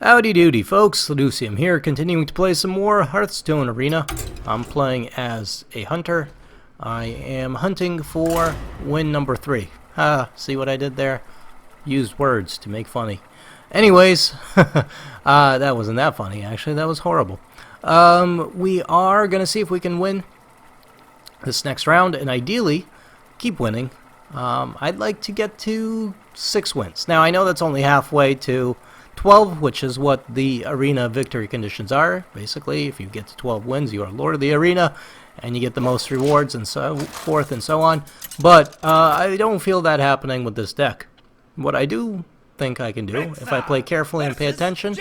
Howdy doody folks, Lucium here, continuing to play some more Hearthstone Arena. I'm playing as a hunter. I am hunting for win number 3. See what I did there? Used words to make funny. Anyways, that wasn't that funny actually, that was horrible. We are going to see if we can win this next round and ideally keep winning. I'd like to get to 6 wins. Now I know that's only halfway to 12, which is what the arena victory conditions are. Basically, if you get to 12 wins, you are Lord of the Arena, and you get the most rewards and so forth and so on. But I don't feel that happening with this deck. What I do think I can do, if I play carefully and pay attention,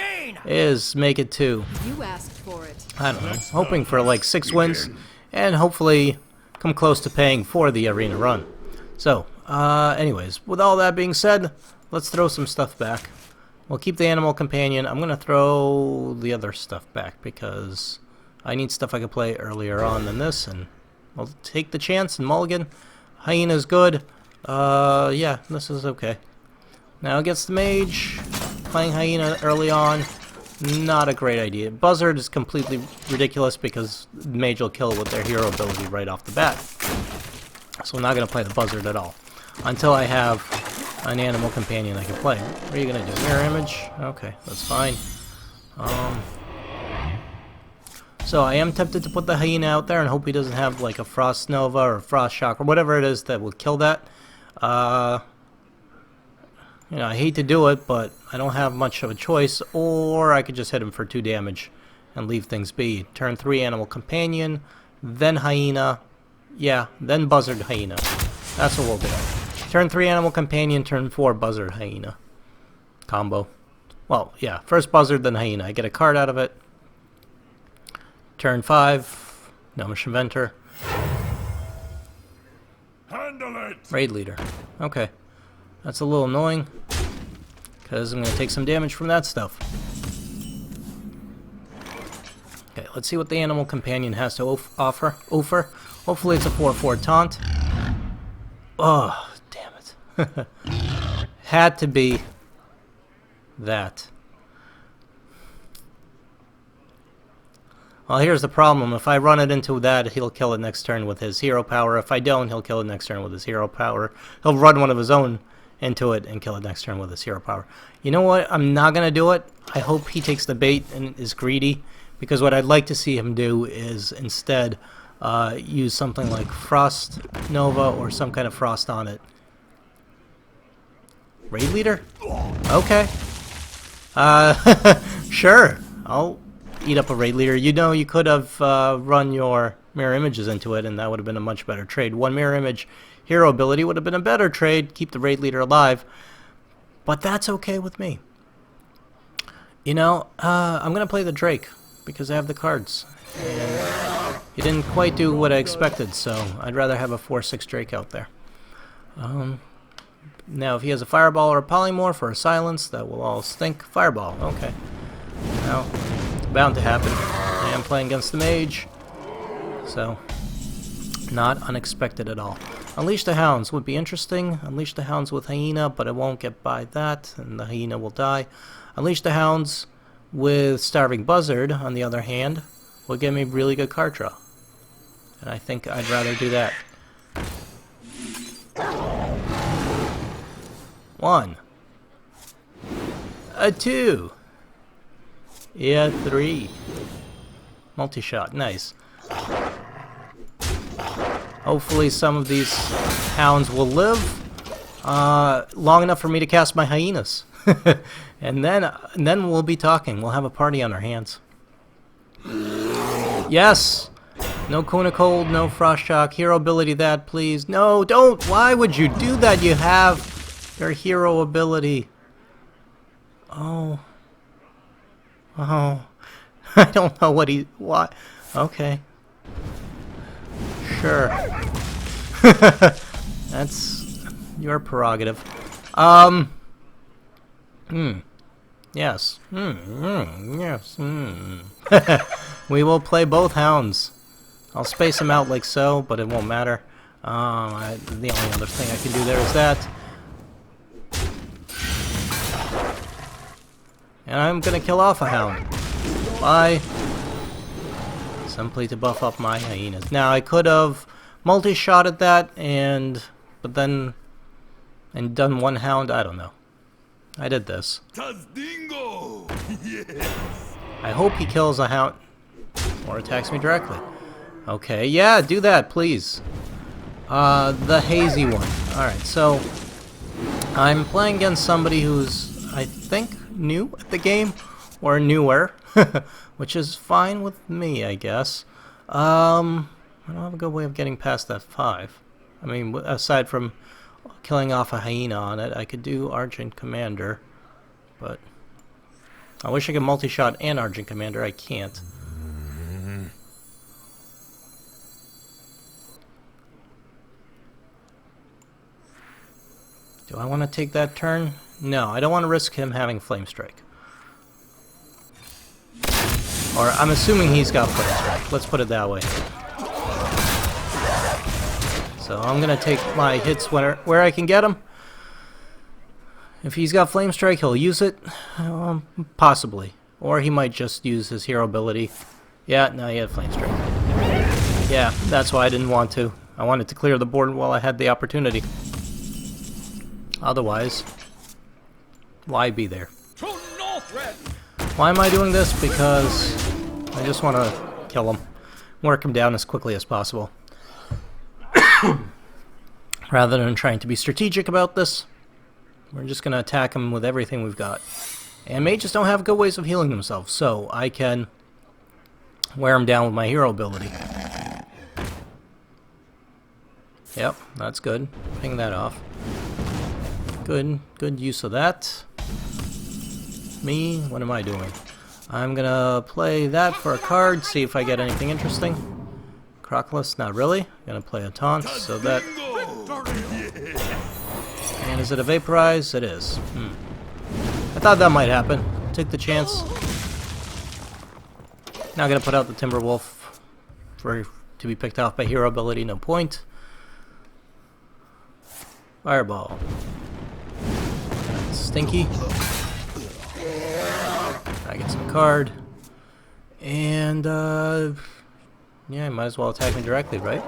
is make it to, I don't know, hoping for like 6 wins, and hopefully come close to paying for the arena run. So, anyways, with all that being said, let's throw some stuff back. We'll keep the animal companion. I'm going to throw the other stuff back because I need stuff I could play earlier on than this, and I'll take the chance and mulligan. Hyena's good. Yeah, this is okay. Now against the mage, playing Hyena early on, not a great idea. Buzzard is completely ridiculous because mage will kill with their hero ability right off the bat. So I'm not going to play the Buzzard at all until I have an animal companion I can play. What are you gonna do? Mirror image? Okay, that's fine. So I am tempted to put the hyena out there and hope he doesn't have like a frost nova or a frost shock or whatever it is that will kill that. You know, I hate to do it, but I don't have much of a choice. Or I could just hit him for 2 damage and leave things be. Turn 3 animal companion, then hyena, yeah, then buzzard hyena. That's what we'll do. Turn 3 animal companion, turn 4 buzzard hyena combo. Well, yeah, first buzzard, then hyena. I get a card out of it. Turn 5, Gnomish Inventor. Handle it. Raid leader. Okay, that's a little annoying because I'm going to take some damage from that stuff. Okay, let's see what the animal companion has to offer. Hopefully it's a 4/4 taunt. Oh. Had to be that. Well, here's the problem. If I run it into that, he'll kill it next turn with his hero power. If I don't, he'll kill it next turn with his hero power. He'll run one of his own into it and kill it next turn with his hero power. You know what? I'm not going to do it. I hope he takes the bait and is greedy, because what I'd like to see him do is instead use something like Frost Nova or some kind of frost on it. Raid leader? Okay. Sure. I'll eat up a raid leader. You know, you could have run your mirror images into it, and that would have been a much better trade. 1 mirror image hero ability would have been a better trade. Keep the raid leader alive. But that's okay with me. You know, I'm going to play the Drake because I have the cards. And he didn't quite do what I expected, so I'd rather have a 4/6 Drake out there. Now, if he has a Fireball or a Polymorph or a Silence, that will all stink. Fireball, okay. Now, it's bound to happen. I am playing against the Mage, so not unexpected at all. Unleash the Hounds would be interesting. Unleash the Hounds with Hyena, but it won't get by that, and the Hyena will die. Unleash the Hounds with Starving Buzzard, on the other hand, will give me really good card draw. And I think I'd rather do that. 1, 2, yeah, 3. Multi-shot, nice. Hopefully some of these hounds will live long enough for me to cast my hyenas. and then we'll be talking. We'll have a party on our hands. Yes! No Cone of Cold, no Frost Shock. Hero ability that, please. No, don't! Why would you do that? You have your hero ability. Oh. Oh. I don't know what he... Why? Okay. Sure. That's your prerogative. Yes. Yes. We will play both hounds. I'll space them out like so, but it won't matter. The only other thing I can do there is that. And I'm gonna kill off a Hound. Why? Simply to buff up my hyenas. Now I could have multi-shotted that and done one Hound. I don't know. I did this. I hope he kills a Hound or attacks me directly. Okay, yeah, do that, please. The hazy one. Alright, so I'm playing against somebody who's, I think, new at the game, or newer, which is fine with me, I guess. I don't have a good way of getting past that 5. I mean, aside from killing off a hyena on it, I could do Argent Commander, but I wish I could multi-shot and Argent Commander. I can't. Do I want to take that turn? No, I don't want to risk him having Flame Strike. Or I'm assuming he's got Flame Strike. Let's put it that way. So I'm going to take my hits where I can get them. If he's got Flame Strike, he'll use it. Possibly. Or he might just use his hero ability. Yeah, no, he had Flame Strike. Yeah, that's why I didn't want to. I wanted to clear the board while I had the opportunity. Otherwise, why be there? Why am I doing this? Because I just want to kill him. Work him down as quickly as possible. Rather than trying to be strategic about this, we're just going to attack him with everything we've got. And mages don't have good ways of healing themselves, so I can wear him down with my hero ability. Yep, that's good. Ping that off. Good use of that. Me, what am I doing? I'm gonna play that for a card, see if I get anything interesting. Croclus, not really. Gonna play a taunt, so that... And is it a vaporize? It is. I thought that might happen. Take the chance. Now gonna put out the Timberwolf to be picked off by hero ability, no point. Fireball. Stinky. I get some card. And, yeah, I might as well attack me directly, right?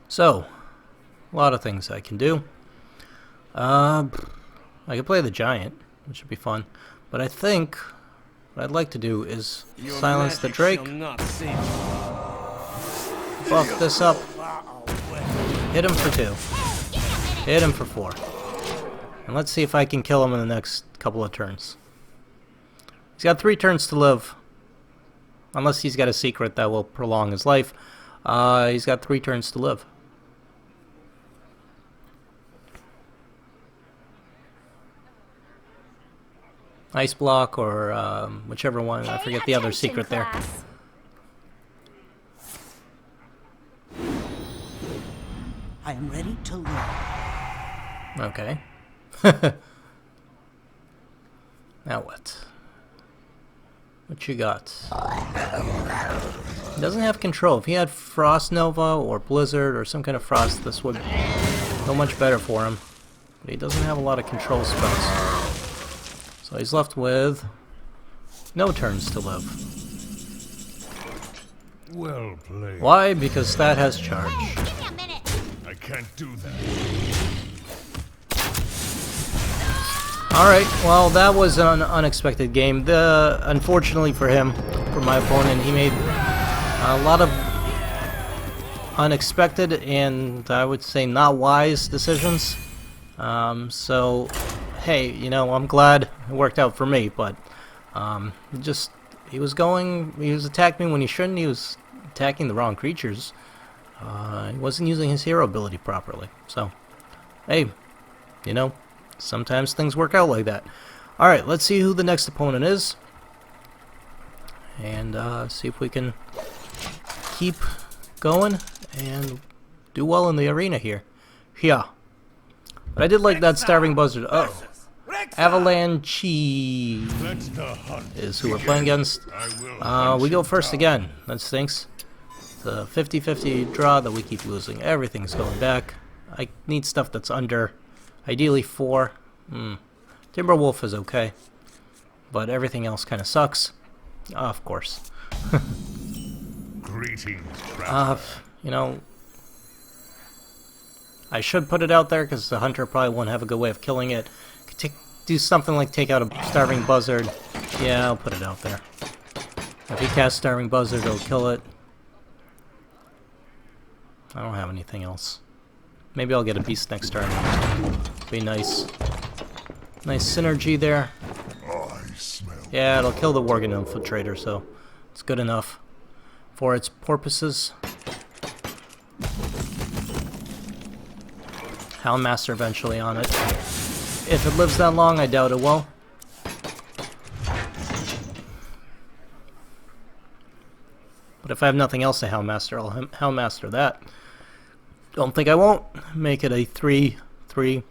So, a lot of things I can do. I could play the Giant, which would be fun. But I think what I'd like to do is silence the Drake. Buff this up. Hit him for 2. Hit him for 4. And let's see if I can kill him in the next couple of turns. He's got 3 turns to live. Unless he's got a secret that will prolong his life. He's got 3 turns to live. Ice block or whichever one. I forget the other secret there. I am ready to learn. Okay. Now what? What you got? He doesn't have control. If he had Frost Nova or Blizzard or some kind of Frost, this would go much better for him. But he doesn't have a lot of control spells. So he's left with no turns to live. Well played. Why? Because that has charge. Give me a minute. I can't do that. Alright, well that was an unexpected game. Unfortunately for him, for my opponent, he made a lot of unexpected and I would say not wise decisions. So, hey, you know, I'm glad it worked out for me, but he was attacking me when he shouldn't. He was attacking the wrong creatures. He wasn't using his hero ability properly. So, hey, you know, sometimes things work out like that. Alright, let's see who the next opponent is. And see if we can keep going and do well in the arena here. Yeah. But I did like that Starving Buzzard. Oh. Avalanche is who we're playing against. We go first again. That stinks. The 50-50 draw that we keep losing. Everything's going back. I need stuff that's under Ideally 4. Timberwolf is okay. But everything else kind of sucks. Of course. Greetings, traveler. You know, I should put it out there because the hunter probably won't have a good way of killing it. Could do something like take out a starving buzzard. Yeah, I'll put it out there. If he casts starving buzzard, it'll kill it. I don't have anything else. Maybe I'll get a beast next turn. Be nice. Nice synergy there. I smell. Yeah, it'll kill the Worgen Infiltrator, so it's good enough for its purposes. Houndmaster eventually on it. If it lives that long, I doubt it will. But if I have nothing else to Houndmaster, I'll Houndmaster that. Don't think I won't. Make it a 3/3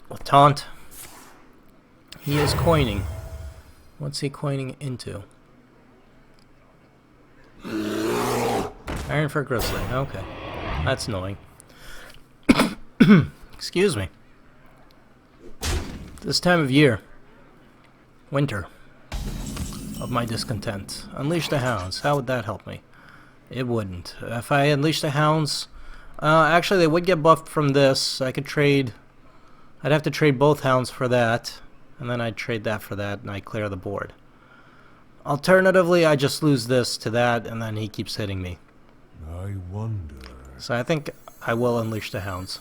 with taunt. He is coining. What's he coining into? Iron for Grizzly. Okay. That's annoying. Excuse me. This time of year. Winter. Of my discontent. Unleash the Hounds. How would that help me? It wouldn't. If I unleash the Hounds... actually, they would get buffed from this. I could trade... I'd have to trade both Hounds for that. And then I'd trade that for that, and I clear the board. Alternatively, I just lose this to that, and then he keeps hitting me. I wonder. So I think I will unleash the Hounds.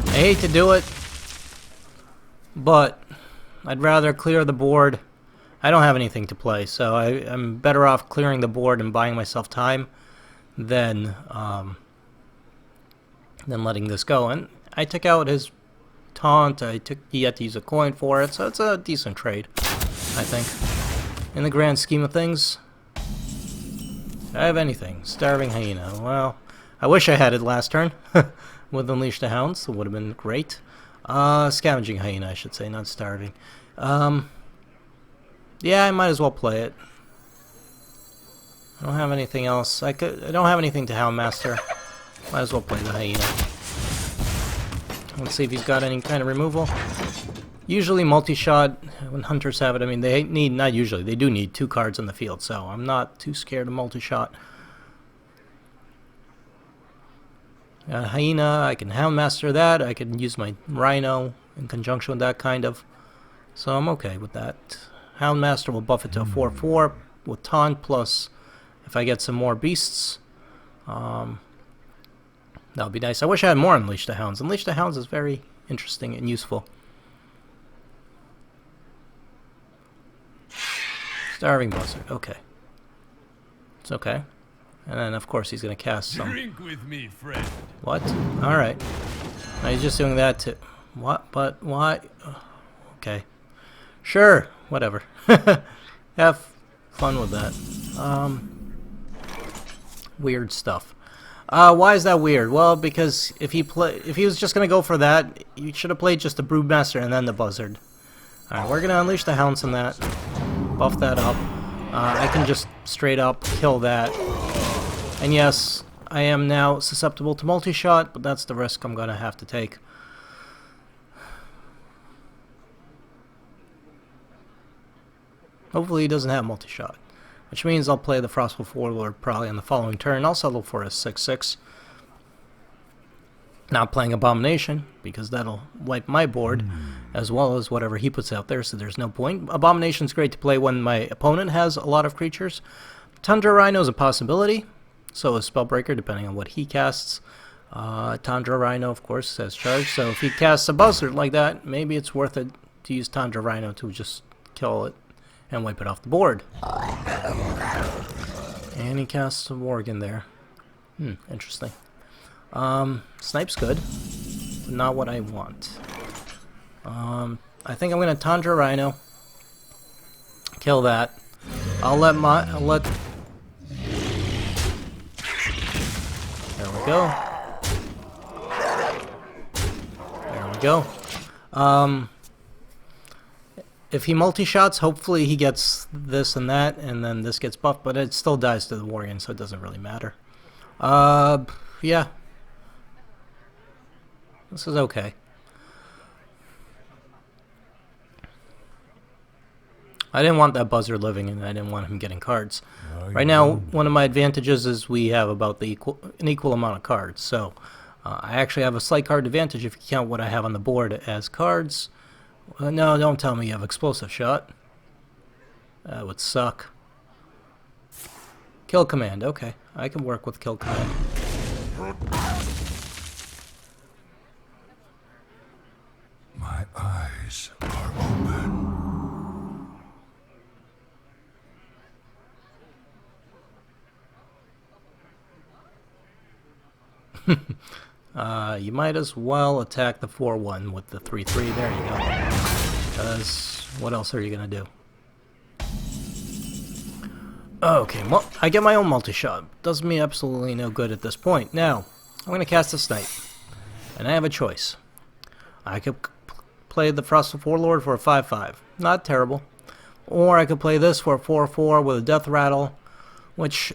I hate to do it, but I'd rather clear the board. I don't have anything to play, so I'm better off clearing the board and buying myself time than letting this go. And I took out his taunt. He had to use a coin for it, so it's a decent trade, I think. In the grand scheme of things, do I have anything? Starving Hyena. Well, I wish I had it last turn with Unleash the Hounds. It would have been great. Scavenging Hyena, I should say, not Starving. Yeah, I might as well play it. I don't have anything else. I don't have anything to Houndmaster. Might as well play the Hyena. Let's see if he's got any kind of removal. Usually multi-shot, when hunters have it, I mean, they need, not usually, they do need 2 cards on the field, so I'm not too scared of multi-shot. Hyena, I can Houndmaster that, I can use my Rhino in conjunction with that, kind of. So I'm okay with that. Houndmaster will buff it to a 4/4 with taunt, plus if I get some more beasts, that would be nice. I wish I had more Unleash the Hounds. Unleash the Hounds is very interesting and useful. Starving Buzzard, okay. It's okay. And then, of course, he's going to cast some... Drink with me, friend. What? Alright. Now he's just doing that to... What? But why? Okay. Sure. Whatever. Have fun with that. Weird stuff. Why is that weird? Well, because if he was just going to go for that, you should have played just the Broodmaster and then the Buzzard. Alright, we're going to Unleash the Hounds on that. Buff that up. I can just straight up kill that. And yes, I am now susceptible to multi-shot, but that's the risk I'm going to have to take. Hopefully he doesn't have multi-shot, which means I'll play the Frostful Warlord probably on the following turn. I'll settle for a 6/6. Not playing Abomination, because that'll wipe my board, as well as whatever he puts out there, so there's no point. Abomination's great to play when my opponent has a lot of creatures. Tundra Rhino is a possibility, so is Spellbreaker, depending on what he casts. Tundra Rhino, of course, has charge, so if he casts a Buzzard like that, maybe it's worth it to use Tundra Rhino to just kill it and wipe it off the board. And he casts a Worgen there. Interesting. Snipe's good, but not what I want. I think I'm gonna Tundra Rhino. Kill that. I'll let... There we go. There we go. if he multi-shots, hopefully he gets this and that, and then this gets buffed, but it still dies to the Worgen, so it doesn't really matter. Yeah. This is okay. I didn't want that buzzer living, and I didn't want him getting cards. Right now, one of my advantages is we have about an equal amount of cards, so I actually have a slight card advantage if you count what I have on the board as cards. No, don't tell me you have explosive shot. That would suck. Kill command, okay. I can work with kill command. My eyes are open. You might as well attack the 4-1 with the 3-3. There you go. Because what else are you going to do? Okay, well, I get my own multi-shot. Does me absolutely no good at this point. Now, I'm going to cast a Snipe. And I have a choice. I could play the Frostful Warlord for a 5-5. Not terrible. Or I could play this for a 4-4 with a Death Rattle, which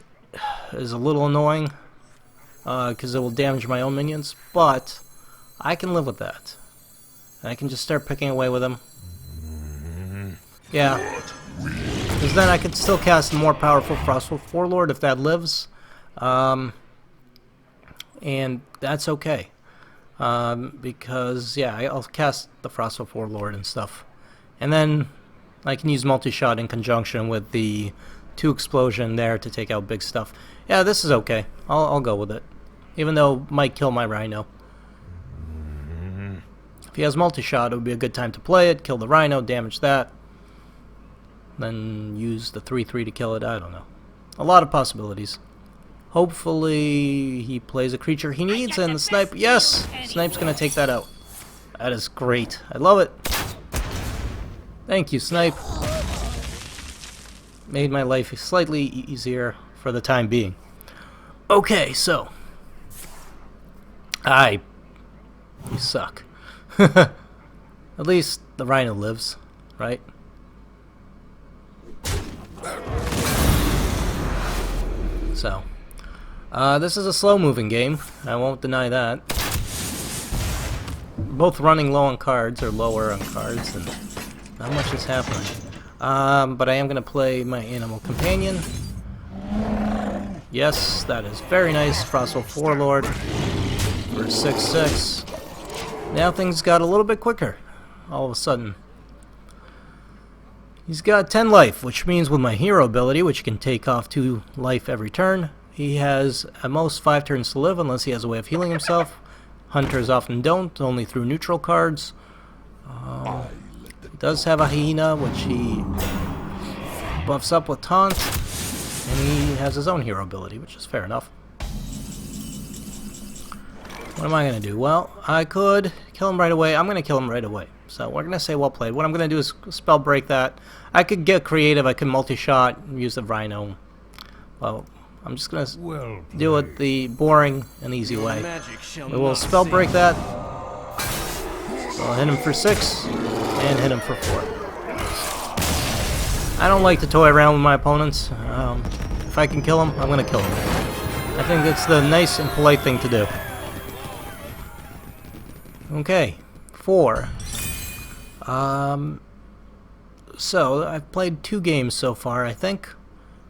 is a little annoying. Because it will damage my own minions, but I can live with that. And I can just start picking away with them. Yeah. Because then I could still cast a more powerful Frostful Warlord if that lives. And that's okay. Because, yeah, I'll cast the Frostful Warlord and stuff. And then I can use multi-shot in conjunction with the 2 explosion there to take out big stuff. Yeah, this is okay. I'll go with it. Even though it might kill my Rhino. If he has multi-shot, it would be a good time to play it, kill the Rhino, damage that. Then use the 3-3 to kill it. I don't know. A lot of possibilities. Hopefully he plays a creature he needs, and the Snipe... Yes! Snipe's going to take that out. That is great. I love it. Thank you, Snipe. Made my life slightly easier for the time being. Okay, so... You suck. At least the Rhino lives, right? So, this is a slow-moving game. I won't deny that. Both running low on cards, or lower on cards, and not much is happening. But I am going to play my Animal Companion. Yes, that is very nice. Frostful Warlord for 6/6. Now things got a little bit quicker, all of a sudden. He's got 10 life, which means with my hero ability, which can take off 2 life every turn, he has at most 5 turns to live unless he has a way of healing himself. Hunters often don't, only through neutral cards. He does have a hyena, which he buffs up with taunt, and he has his own hero ability, which is fair enough. What am I going to do? Well, I could kill him right away. I'm going to kill him right away. So we're going to say well played. What I'm going to do is spell break that. I could get creative. I could multi-shot, use the Rhino. Well, I'm just going to do it the boring and easy way. We will spell break that. So I'll hit him for 6 and hit him for 4. I don't like to toy around with my opponents. If I can kill him, I'm going to kill him. I think it's the nice and polite thing to do. Okay, 4. So I've played 2 games so far, I think.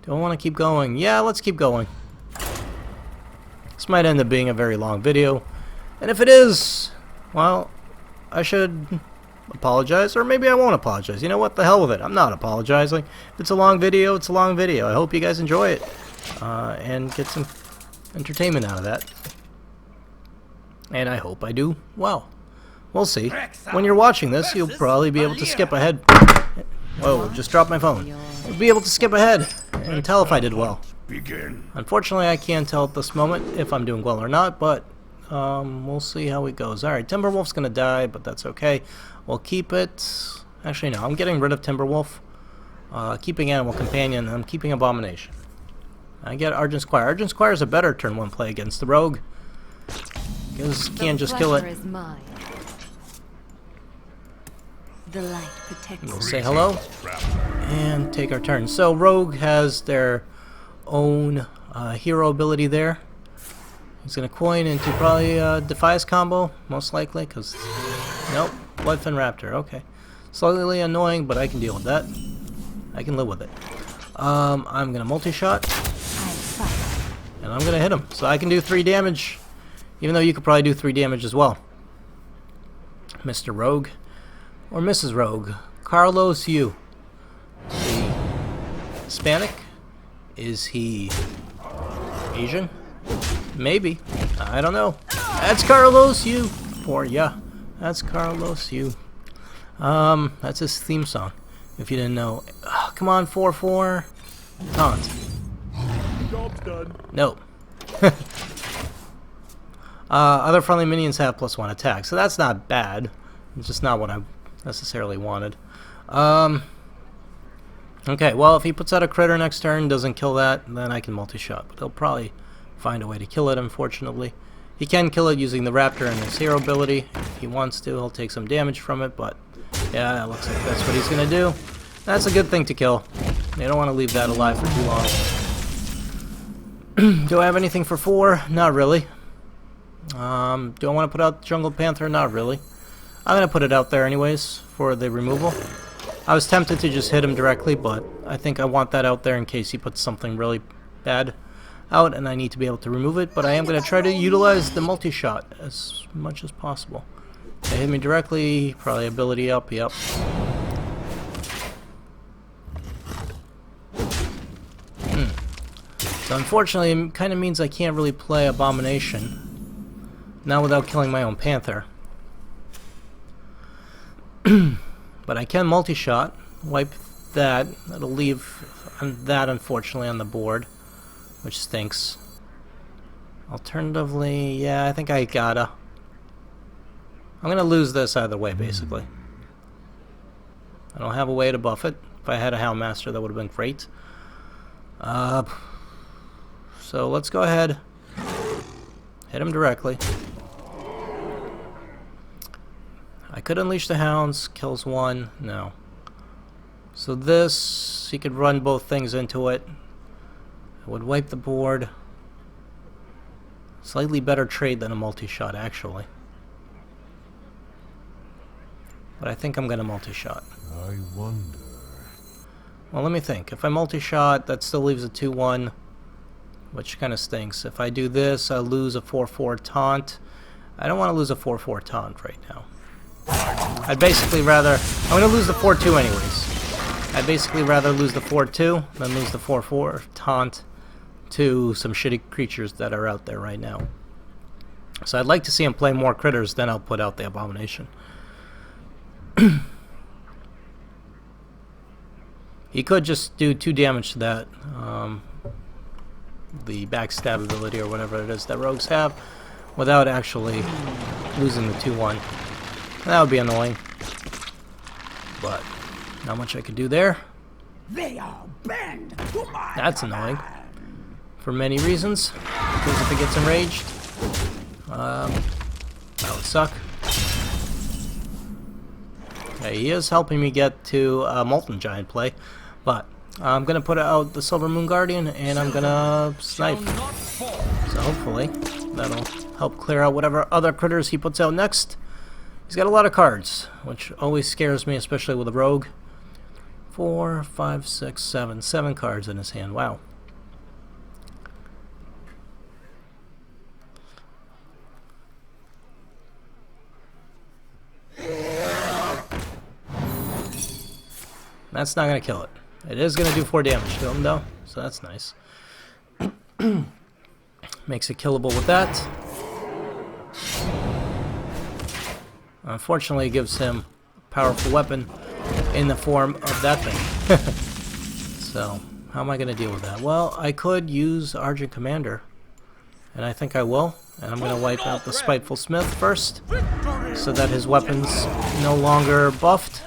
Do I want to keep going? Yeah, let's keep going. This might end up being a very long video. And if it is, well, I should apologize, or maybe I won't apologize. You know what? The hell with it. I'm not apologizing. If it's a long video, it's a long video. I hope you guys enjoy it and get some entertainment out of that. And I hope I do well. We'll see. When you're watching this, you'll probably be able to skip ahead. Whoa, just dropped my phone. You'll be able to skip ahead and tell if I did well. Unfortunately, I can't tell at this moment if I'm doing well or not, but we'll see how it goes. Alright, Timberwolf's gonna die, but that's okay. We'll keep it... Actually, no, I'm getting rid of Timberwolf. Keeping Animal Companion, and I'm keeping Abomination. I get Argent Squire. Argent Squire is a better turn 1 play against the Rogue. Because you can't just kill it. The light protects We'll us. say hello and take our turn. So Rogue has their own hero ability there. He's going to coin into probably a Defias combo, most likely, because... Nope, Bloodfin Raptor, okay. Slightly annoying, but I can deal with that. I can live with it. I'm going to multi-shot, and I'm going to hit him. So I can do 3 damage, even though you could probably do 3 damage as well. Mr. Rogue, or Mrs. Rogue. Carlos Yu. Is he Hispanic? Is he Asian? Maybe. I don't know. That's Carlos Yu for ya. That's Carlos Yu. That's his theme song. If you didn't know. Oh, come on, 4-4. Taunt. Job's done. No. Other friendly minions have +1 attack, so that's not bad. It's just not what I necessarily wanted. Okay, well, if he puts out a critter next turn, doesn't kill that, then I can multi-shot. But he'll probably find a way to kill it, unfortunately. He can kill it using the Raptor and his hero ability. If he wants to, he'll take some damage from it, but yeah, it looks like that's what he's going to do. That's a good thing to kill. They don't want to leave that alive for too long. Do I have anything for 4? Not really. Do I want to put out Jungle Panther? Not really. I'm going to put it out there anyways for the removal. I was tempted to just hit him directly, but I think I want that out there in case he puts something really bad out and I need to be able to remove it, but I am going to try to utilize the multi-shot as much as possible. They hit me directly, probably ability up, yep. So unfortunately it kind of means I can't really play Abomination. Not without killing my own Panther. But I can multi-shot, wipe that. That'll leave that unfortunately on the board, which stinks. Alternatively, yeah, I think I gotta. I'm gonna lose this either way, basically. I don't have a way to buff it. If I had a Houndmaster, that would have been great. So let's go ahead. Hit him directly. I could unleash the Hounds, kills 1, no. So this, he could run both things into it. I would wipe the board. Slightly better trade than a multi-shot, actually. But I think I'm going to multi-shot. I wonder. Well, let me think. If I multi-shot, that still leaves a 2-1, which kind of stinks. If I do this, I'll lose a 4-4 taunt. I don't want to lose a 4-4 taunt right now. I'd basically rather... I'm going to lose the 4-2 anyways. I'd basically rather lose the 4-2 than lose the 4-4 taunt to some shitty creatures that are out there right now. So I'd like to see him play more critters, then I'll put out the Abomination. He could just do 2 damage to that. The backstab ability or whatever it is that rogues have, without actually losing the 2-1. That would be annoying. But not much I could do there. They all bend to my That's annoying. For many reasons. Because if it gets enraged, that would suck. Okay, he is helping me get to Molten Giant play, but I'm going to put out the Silver Moon Guardian and I'm going to snipe. So hopefully that'll help clear out whatever other critters he puts out next. He's got a lot of cards, which always scares me, especially with a rogue. 4, 5, 6, 7. 7 cards in his hand. Wow. That's not going to kill it. It is going to do 4 damage to him, though, so that's nice. Makes it killable with that. Unfortunately, it gives him a powerful weapon in the form of that thing. So, how am I going to deal with that? Well, I could use Argent Commander, and I think I will. And I'm going to wipe out the Spiteful Smith first, so that his weapon's no longer buffed.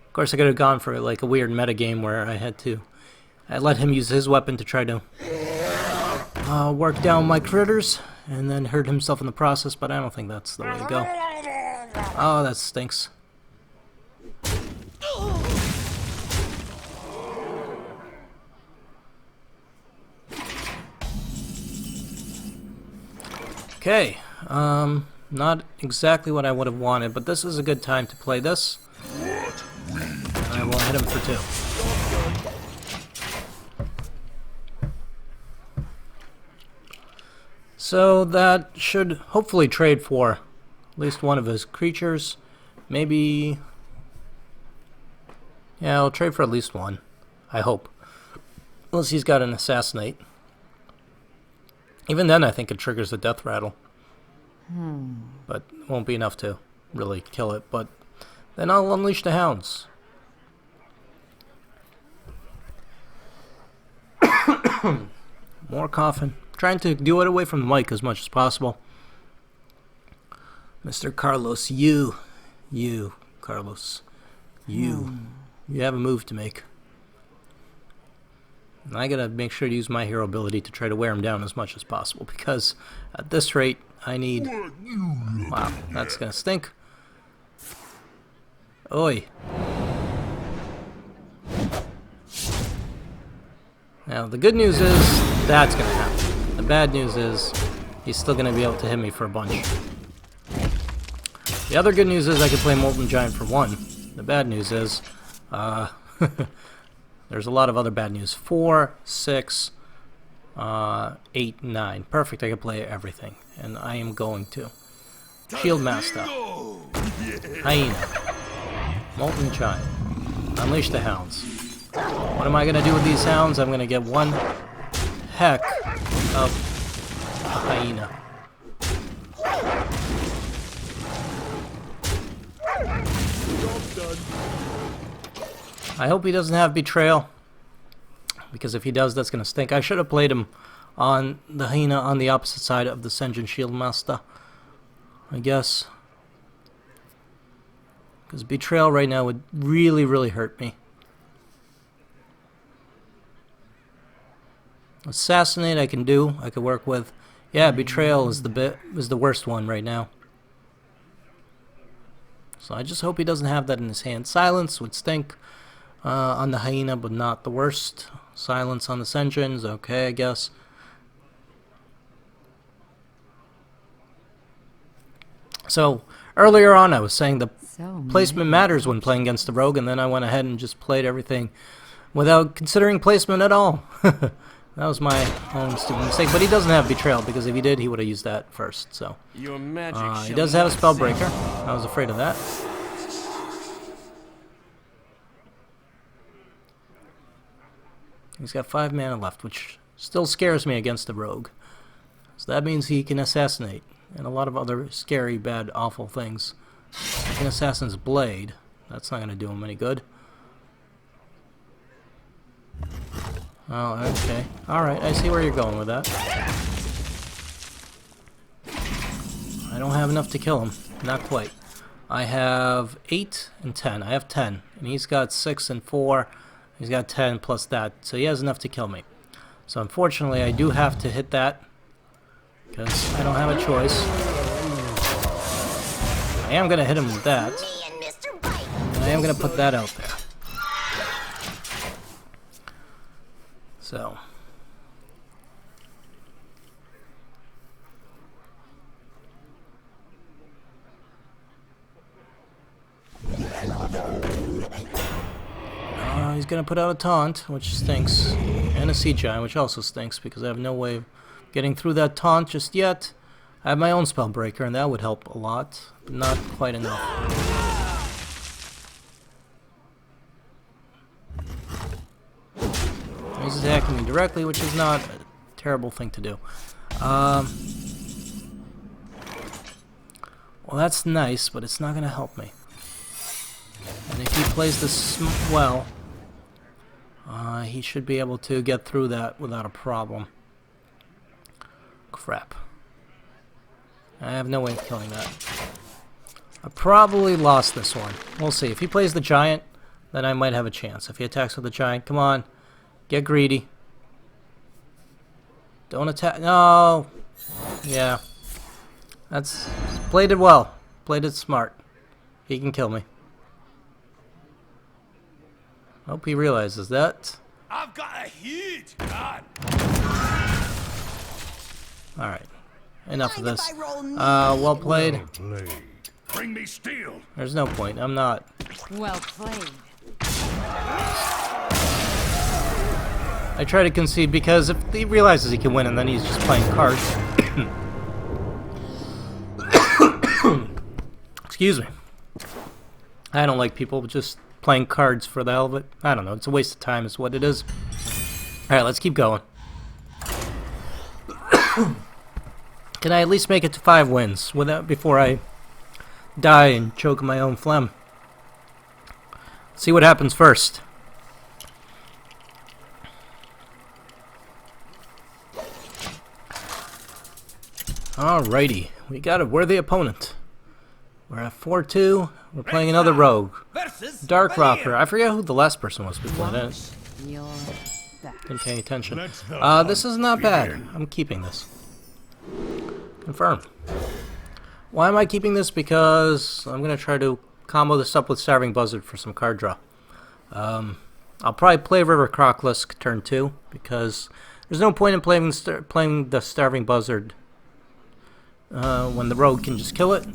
Of course, I could have gone for like a weird metagame where I had to I let him use his weapon to try to work down my critters, and then hurt himself in the process, but I don't think that's the way to go. Oh, that stinks. Okay, not exactly what I would have wanted, but this is a good time to play this. And I will hit him for 2. So that should hopefully trade for at least one of his creatures. Maybe... yeah, I'll trade for at least one. I hope. Unless he's got an assassinate. Even then I think it triggers the death rattle. But it won't be enough to really kill it. But then I'll unleash the Hounds. More coughing. Trying to do it away from the mic as much as possible. Mr. Carlos, you, Carlos, you have a move to make. And I gotta make sure to use my hero ability to try to wear him down as much as possible, because at this rate, I need... wow, that's gonna stink. Oi. Now, the good news is that's gonna happen. The bad news is he's still gonna be able to hit me for a bunch. The other good news is I can play Molten Giant for 1. The bad news is, there's a lot of other bad news. 4, 6, 8, 9. Perfect, I can play everything. And I am going to. Shield Master. Hyena. Molten Giant. Unleash the Hounds. What am I going to do with these Hounds? I'm going to get one heck of a Hyena. I hope he doesn't have Betrayal, because if he does, that's going to stink. I should have played him on the Hyena on the opposite side of the Senjin Shield Master, I guess. Because Betrayal right now would really, really hurt me. Assassinate I can do, I could work with. Yeah, Betrayal is the worst one right now. So I just hope he doesn't have that in his hand. Silence would stink on the Hyena, but not the worst. Silence on the Senjins, okay, I guess. So earlier on I was saying the placement matters when playing against the rogue, and then I went ahead and just played everything without considering placement at all. That was my own stupid mistake, but he doesn't have Betrayal, because if he did, he would have used that first. So Your magic he does have a Spellbreaker. I was afraid of that. He's got 5 mana left, which still scares me against the rogue. So that means he can assassinate, and a lot of other scary, bad, awful things. Like an Assassin's Blade. That's not going to do him any good. Oh, okay. Alright, I see where you're going with that. I don't have enough to kill him. Not quite. I have 8 and 10. I have 10. And he's got 6 and 4. He's got 10 plus that. So he has enough to kill me. So unfortunately, I do have to hit that, because I don't have a choice. I am going to hit him with that. And I am going to put that out there. So. He's going to put out a taunt, which stinks. And a Sea Giant, which also stinks, because I have no way of getting through that taunt just yet. I have my own Spellbreaker, and that would help a lot, but not quite enough. He's attacking me directly, which is not a terrible thing to do. Well, that's nice, but it's not going to help me. And if he plays this well, he should be able to get through that without a problem. Crap. I have no way of killing that. I probably lost this one. We'll see. If he plays the Giant, then I might have a chance. If he attacks with the Giant, come on. Get greedy. Don't attack. No. Yeah. That's played it well. Played it smart. He can kill me. Hope he realizes that. I've got a huge gun. Alright. Enough of this. Well played. Well played. Bring me steel. There's no point. I'm not. Well played. I try to concede because if he realizes he can win and then he's just playing cards. Excuse me. I don't like people just playing cards for the hell of it. I don't know. It's a waste of time is what it is. Alright, let's keep going. Can I at least make it to 5 wins without before I die and choke my own phlegm? See what happens first. Alrighty, we got a worthy opponent. We're at 4-2. We're playing another rogue. Dark Rocker. I forget who the last person was before that. You're back. Didn't pay attention. Let the This is not bad. I'm keeping this. Confirm. Why am I keeping this? Because I'm going to try to combo this up with Starving Buzzard for some card draw. I'll probably play River Croclisk turn 2 because there's no point in playing the Starving Buzzard when the rogue can just kill it.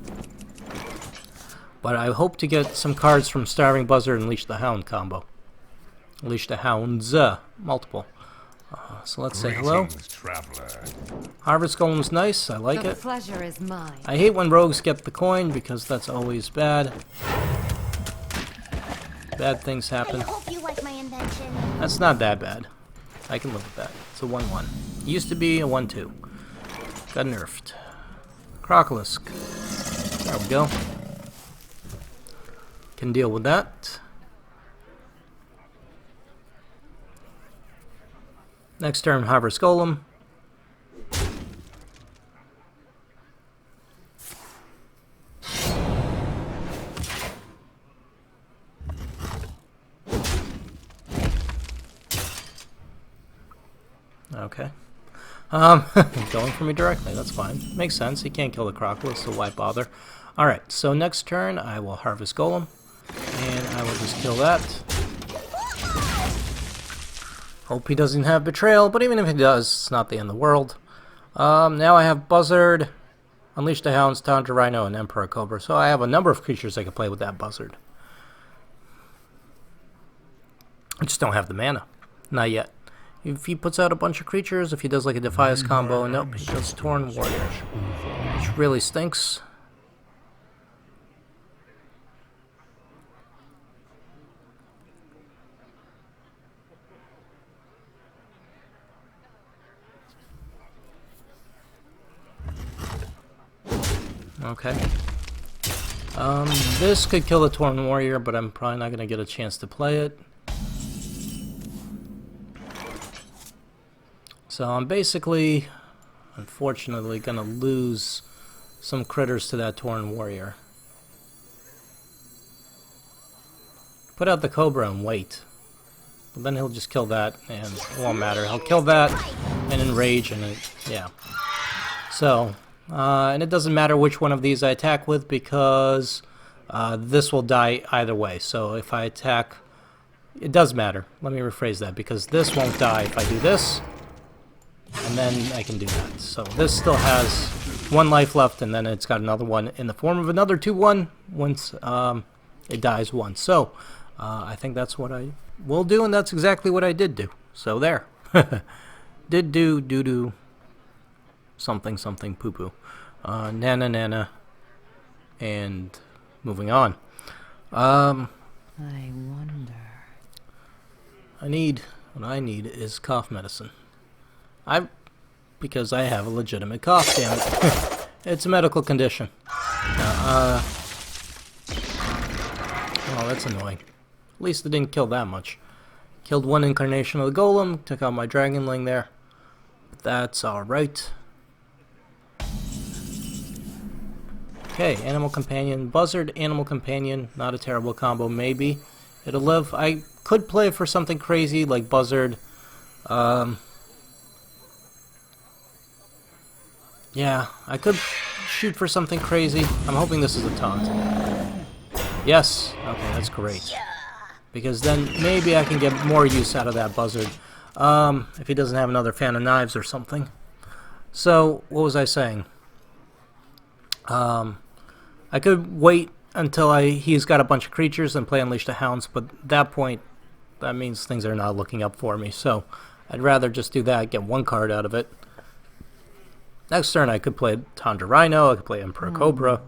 But I hope to get some cards from Starving Buzzard and Unleash the Hound combo. Unleash the Hounds, multiple. So let's say hello. Traveler. Harvest Golem's nice, I like The it. pleasure is mine. I hate when rogues get the coin because that's always bad. Bad things happen. I hope you like my invention. That's not that bad. I can live with that. It's a 1-1. Used to be a 1-2. Got nerfed. Crocolisk. There we go. Can deal with that. Next turn, Harvest Golem. Okay. Going for me directly, that's fine. Makes sense, he can't kill the Crocolisk, so why bother? Alright, so next turn I will Harvest Golem, and I will just kill that. Hope he doesn't have Betrayal, but even if he does, it's not the end of the world. Now I have Buzzard, Unleash the Hounds, Tundra Rhino, and Emperor Cobra, so I have a number of creatures I can play with that Buzzard. I just don't have the mana. Not yet. If he puts out a bunch of creatures, if he does like a Defias combo, nope, he does Torn Warrior, which really stinks. Okay. This could kill the Torn Warrior, but I'm probably not going to get a chance to play it. So I'm basically, unfortunately, going to lose some critters to that Torn Warrior. Put out the Cobra and wait. But then he'll just kill that, and it won't matter. He'll kill that, and enrage, and it, yeah. So, and it doesn't matter which one of these I attack with, because this will die either way. So if I attack, it does matter. Let me rephrase that, because this won't die if I do this. And then I can do that. So this still has 1 life left, and then it's got another one in the form of another 2/1 once it dies once. So I think that's what I will do, and that's exactly what I did do. So there. Did do something something poo poo. Nana nana. And moving on. I wonder. What I need is cough medicine. Because I have a legitimate cough, damn it. It's a medical condition. Oh, that's annoying. At least it didn't kill that much. Killed 1 incarnation of the Golem, took out my Dragonling there. That's alright. Okay, Animal Companion, Buzzard, Animal Companion, not a terrible combo, maybe. It'll live. I could play for something crazy like Buzzard, Yeah, I could shoot for something crazy. I'm hoping this is a taunt. Yes! Okay, that's great. Because then maybe I can get more use out of that buzzard. If he doesn't have another fan of knives or something. So, what was I saying? I could wait until he's got a bunch of creatures and play Unleash the Hounds, but at that point, that means things are not looking up for me. So, I'd rather just do that, get one card out of it. Next turn I could play Tundra Rhino, I could play Emperor Cobra.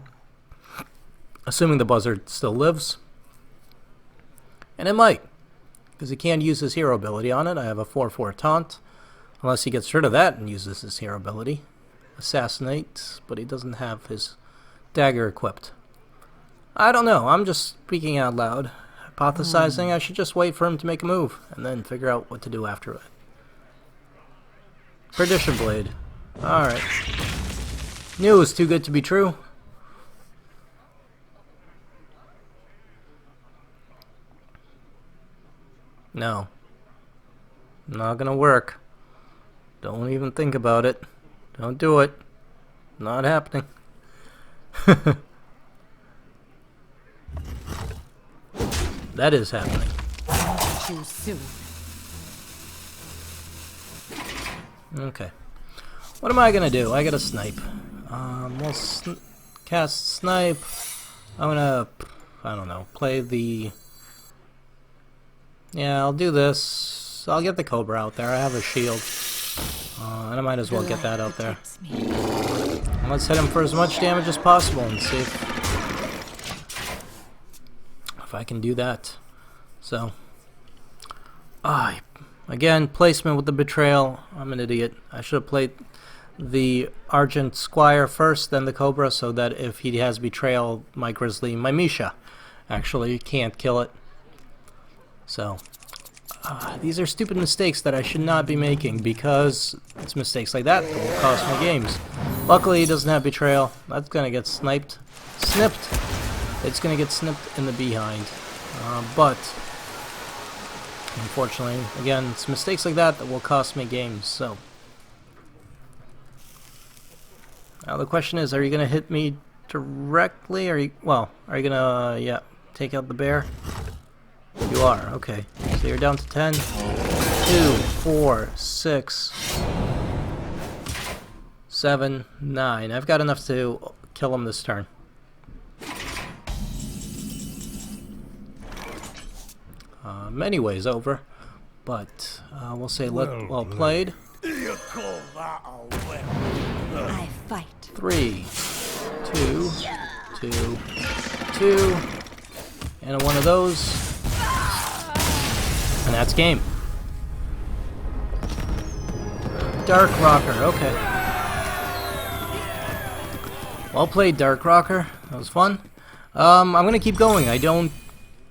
Assuming the buzzard still lives. And it might, because he can't use his hero ability on it. I have a 4/4 taunt. Unless he gets rid of that and uses his hero ability. Assassinate, but he doesn't have his dagger equipped. I don't know, I'm just speaking out loud. Hypothesizing I should just wait for him to make a move, and then figure out what to do after it. Perdition Blade. Alright. Knew it was too good to be true. No. Not gonna work. Don't even think about it. Don't do it. Not happening. That is happening. Too soon. Okay. What am I gonna do? I gotta snipe. We'll cast snipe. I'm gonna, I don't know, play the... Yeah, I'll do this. I'll get the Cobra out there. I have a shield. And I might as well get that out there. And let's hit him for as much damage as possible and see if I can do that. So, again, placement with the Betrayal. I'm an idiot. I should have played the Argent Squire first, then the Cobra, so that if he has Betrayal, my Grizzly, my Misha actually can't kill it. So, these are stupid mistakes that I should not be making, because it's mistakes like that that will cost me games. Luckily, he doesn't have Betrayal. That's gonna get snipped. It's gonna get snipped in the behind. But, unfortunately, again, it's mistakes like that that will cost me games, so. Now the question is, are you gonna hit me directly, or are you gonna, yeah, take out the bear? You are, okay. So you're down to 10. 2, 4, 6, 7, 9. I've got enough to kill him this turn. Many ways over, but we'll say well played. You call that a win? I fight. 3, 2, 2, 2, and one of those. And that's game. Dark Rocker, okay. Well played, Dark Rocker. That was fun. I'm gonna keep going. I don't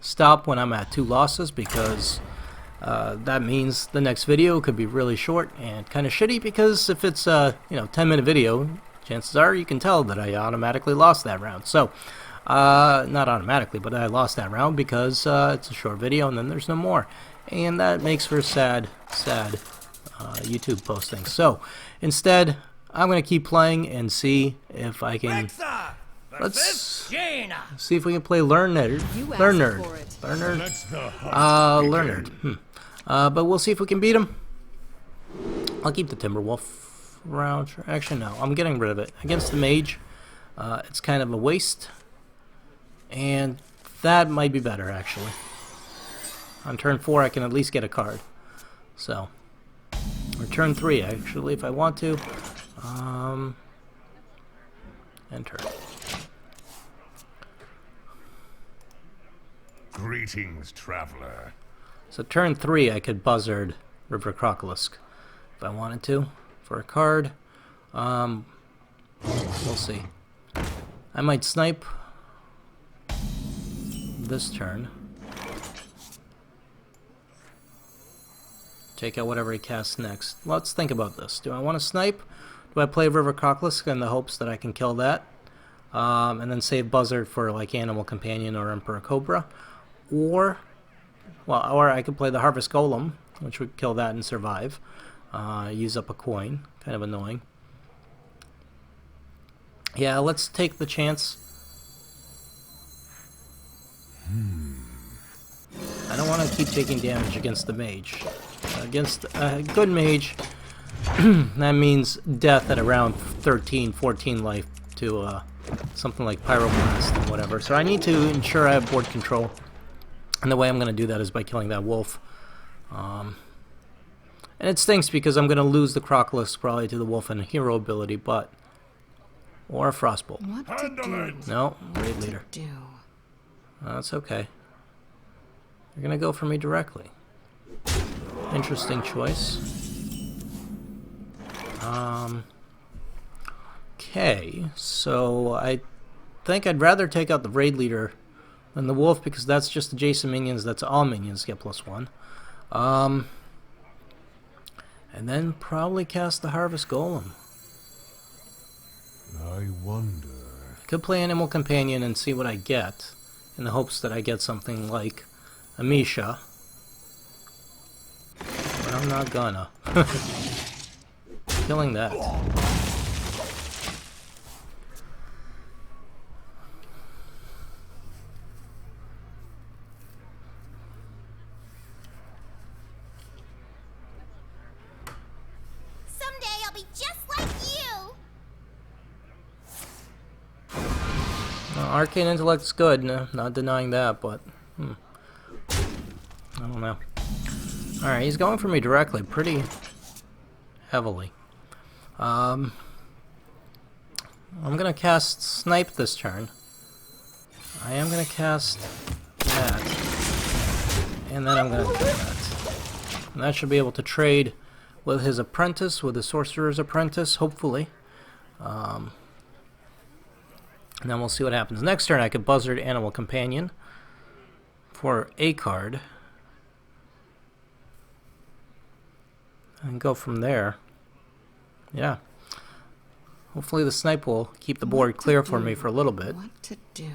stop when I'm at 2 losses, because that means the next video could be really short and kind of shitty, because if it's a 10-minute video, chances are you can tell that I automatically lost that round. So not automatically, but I lost that round because it's a short video and then there's no more, and that makes for sad YouTube posting. So instead, I'm gonna keep playing and see if I can. Let's see if we can play Learn Nerd. But we'll see if we can beat him. I'll keep the Timberwolf round. Actually, no, I'm getting rid of it. Against the Mage, it's kind of a waste. And that might be better, actually. On turn 4, I can at least get a card. So, or turn 3, actually, if I want to. Enter. Greetings, traveler. So turn 3, I could buzzard River Crocolisk if I wanted to for a card. We'll see. I might snipe this turn. Take out whatever he casts next. Let's think about this. Do I want to snipe? Do I play River Crocolisk in the hopes that I can kill that? And then save Buzzard for like Animal Companion or Emperor Cobra? Or I could play the Harvest Golem which would kill that and survive. Use up a coin. Kind of annoying. Yeah, let's take the chance. I don't want to keep taking damage against the mage. Against a good mage, that means death at around 13, 14 life to something like Pyroblast and whatever. So I need to ensure I have board control. And the way I'm going to do that is by killing that wolf. And it stinks because I'm going to lose the Crocolisk probably to the wolf and a hero ability, but... Or a Frostbolt. What to do? No, Raid Leader. Do. That's okay. You're going to go for me directly. Interesting choice. Okay, so I think I'd rather take out the Raid Leader than the Wolf because that's just adjacent minions. That's all minions get +1. And then probably cast the Harvest Golem. I wonder. I could play Animal Companion and see what I get, in the hopes that I get something like Amisha. But I'm not gonna. Killing that. Someday I'll be just like you. Arcane Intellect's good, no, not denying that, but I don't know. Alright, he's going for me directly, pretty heavily. I'm gonna cast Snipe this turn. I am gonna cast that. And then I'm gonna do that. And that should be able to trade with his apprentice, with the Sorcerer's Apprentice, hopefully. And then we'll see what happens. Next turn I could Buzzard Animal Companion for a card. And go from there. Yeah. Hopefully the Snipe will keep the board clear for me for a little bit. What to do?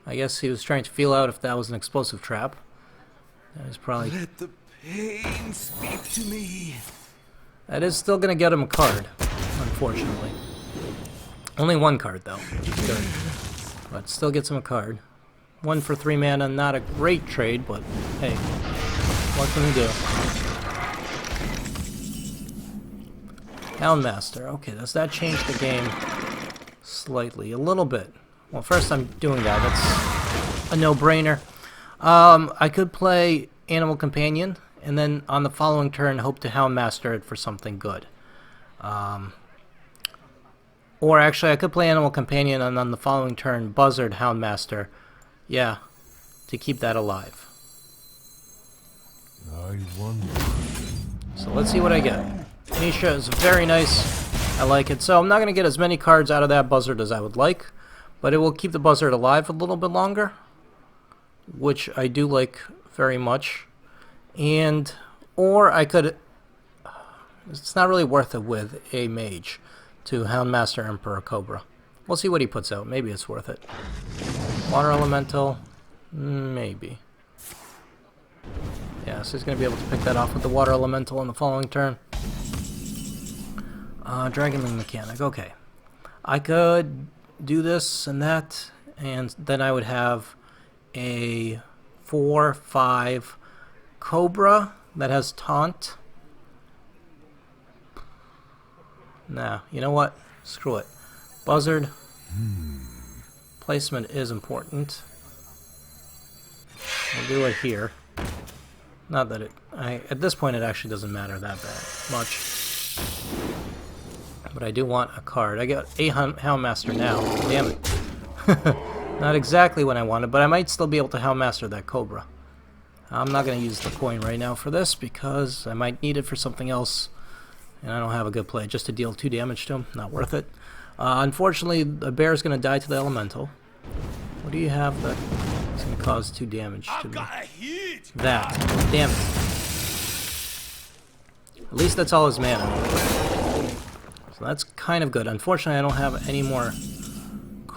I guess he was trying to feel out if that was an explosive trap. That is probably... Let the pain speak to me. That is still going to get him a card, unfortunately. Only one card, though, which is good. But still gets him a card. 1 for 3 mana, not a great trade, but hey, what can we do? Houndmaster. Okay, does that change the game slightly? A little bit. Well, first I'm doing that. That's a no-brainer. I could play Animal Companion, and then on the following turn hope to Houndmaster it for something good. Or actually, I could play Animal Companion and on the following turn Buzzard Houndmaster. Yeah, to keep that alive. I wonder. So let's see what I get. Nisha is very nice. I like it. So I'm not going to get as many cards out of that Buzzard as I would like, but it will keep the Buzzard alive a little bit longer, which I do like very much. And, or I could, it's not really worth it with a mage to Houndmaster Emperor Cobra. We'll see what he puts out. Maybe it's worth it. Water Elemental, maybe. Yeah, so he's going to be able to pick that off with the Water Elemental in the following turn. Dragonling Mechanic, okay. I could do this and that, and then I would have a 4/5 Cobra that has Taunt. Nah, you know what? Screw it. Buzzard. Placement is important. We'll do it here. Not that it... at this point it actually doesn't matter that much. But I do want a card. I got a Houndmaster now. Damn it. Not exactly what I wanted, but I might still be able to Houndmaster that Cobra. I'm not going to use the coin right now for this because I might need it for something else. And I don't have a good play. Just to deal 2 damage to him. Not worth it. Unfortunately, the bear is going to die to the elemental. What do you have that is going to cause 2 damage to me? That. Damn it. At least that's all his mana. So that's kind of good. Unfortunately, I don't have any more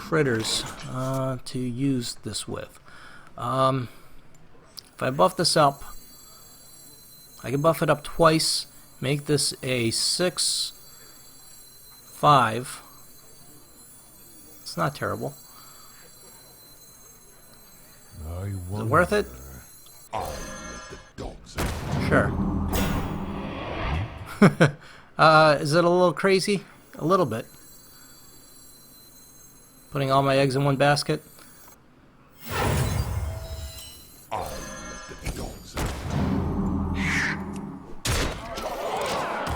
critters to use this with. If I buff this up, I can buff it up twice, make this a 6/5. It's not terrible. I Is it wonder. worth it? Sure. Is it a little crazy? A little bit. Putting all my eggs in one basket.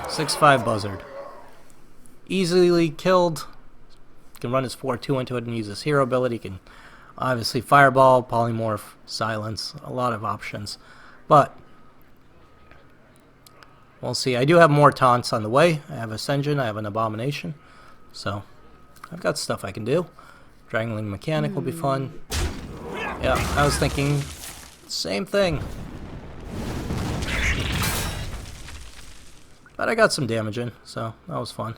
6/5 buzzard. Easily killed. Can run his 4/2 into it and use his hero ability. Can obviously fireball, polymorph, silence, a lot of options. But we'll see. I do have more taunts on the way. I have Ascension, I have an Abomination. So I've got stuff I can do. Strangling Mechanic will be fun. Yeah, I was thinking same thing. But I got some damage in, so that was fun.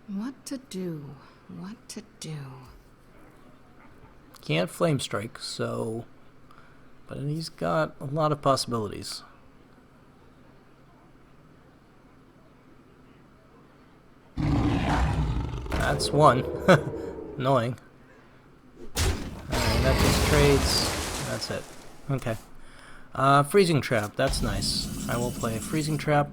What to do? What to do? Can't Flame Strike, so... But he's got a lot of possibilities. That's one. Annoying. Alright, that just trades. That's it. Okay. Freezing Trap. That's nice. I will play a Freezing Trap.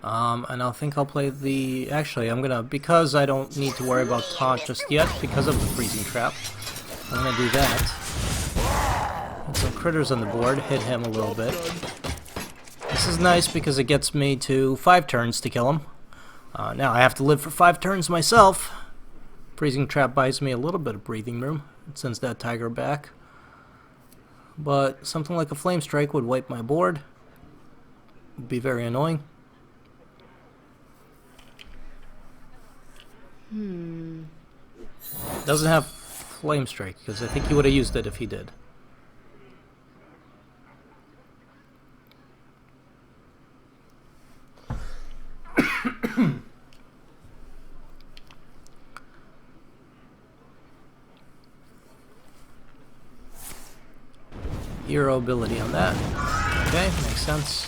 And I think I'll play the... Actually, I'm gonna... Because I don't need to worry about taunt just yet, because of the Freezing Trap, I'm gonna do that. Put some critters on the board, hit him a little bit. This is nice because it gets me to 5 turns to kill him. Now I have to live for 5 turns myself. Freezing Trap buys me a little bit of breathing room. It sends that tiger back. But something like a Flame Strike would wipe my board. Would be very annoying. Doesn't have Flame Strike, because I think he would have used it if he did. Hero ability on that. Okay, makes sense.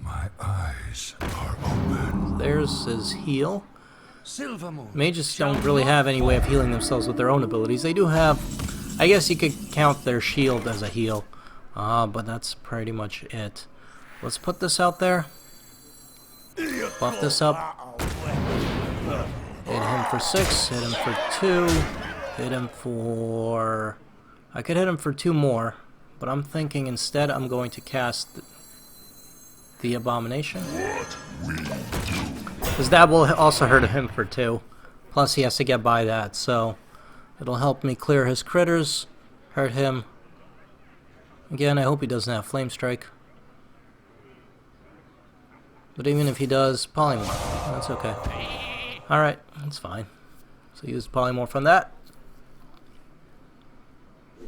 My eyes are open. There's his heal. Silver Moon. Mages don't really have any way of healing themselves with their own abilities. They do have... I guess you could count their shield as a heal. But that's pretty much it. Let's put this out there. Buff this up. Hit him for 6. Hit him for 2. Hit him for... I could hit him for 2 more. But I'm thinking instead I'm going to cast the Abomination. Because that will also hurt him for 2. Plus he has to get by that, so it'll help me clear his critters, hurt him. Again, I hope he doesn't have Flame Strike. But even if he does, Polymorph. That's okay. Alright, that's fine. So use Polymorph on that.